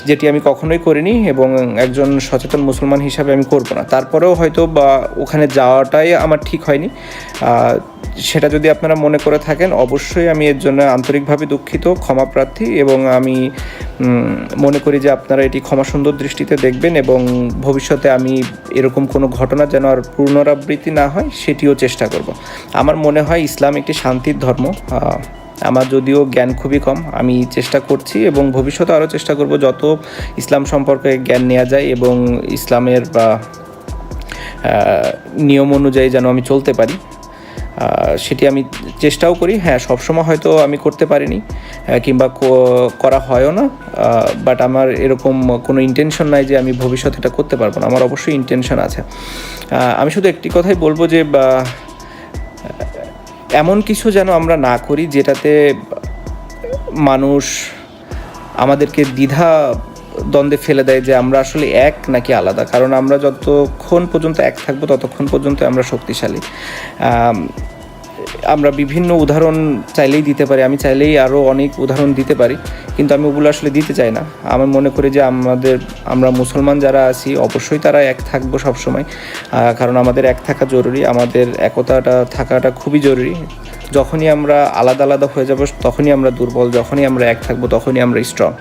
যেটি আমি কখনোই করিনি এবং একজন সচেতন মুসলমান হিসাবে আমি করব না। তারপরেও হয়তো বা ওখানে যাওয়াটাই আমার ঠিক হয়নি। সেটা যদি আপনারা মনে করে থাকেন, অবশ্যই আমি এর জন্য আন্তরিকভাবে দুঃখিত, ক্ষমাপ্রার্থী, এবং আমি মনে করি যে আপনারা এটি ক্ষমাসুন্দর দৃষ্টিতে দেখবেন এবং ভবিষ্যতে আমি এরকম কোনো ঘটনা যেন আর পুনরাবৃত্তি না হয় সেটিও চেষ্টা করব। আমার মনে হয় ইসলাম একটি শান্তির ধর্ম। আমার যদিও জ্ঞান খুবই কম, আমি চেষ্টা করছি এবং ভবিষ্যতে আরও চেষ্টা করব যত ইসলাম সম্পর্কে জ্ঞান নেওয়া যায় এবং ইসলামের নিয়ম অনুযায়ী যেন আমি চলতে পারি, সেটি আমি চেষ্টাও করি। হ্যাঁ, সবসময় হয়তো আমি করতে পারিনি কিংবা করা হয়ও না, বাট আমার এরকম কোনো ইন্টেনশন নাই যে আমি ভবিষ্যতে এটা করতে পারবো না। আমার অবশ্যই ইন্টেনশন আছে। আমি শুধু একটি কথাই বলবো যে এমন কিছু যেন আমরা না করি যেটাতে মানুষ আমাদেরকে দ্বন্দ্বে ফেলে দেয় যে আমরা আসলে এক নাকি আলাদা। কারণ আমরা যতক্ষণ পর্যন্ত এক থাকবো ততক্ষণ পর্যন্ত আমরা শক্তিশালী। আমরা বিভিন্ন উদাহরণ চাইলেই দিতে পারি, আমি চাইলেই আরও অনেক উদাহরণ দিতে পারি, কিন্তু আমি ওগুলো আসলে দিতে চাই না। আমি মনে করি যে আমরা মুসলমান যারা আছি অবশ্যই তারা এক থাকবো সবসময়, কারণ আমাদের এক থাকা জরুরি, আমাদের একতাটা থাকাটা খুবই জরুরি। যখনই আমরা আলাদা আলাদা হয়ে যাব তখনই আমরা দুর্বল, যখনই আমরা এক থাকবো তখনই আমরা স্ট্রং।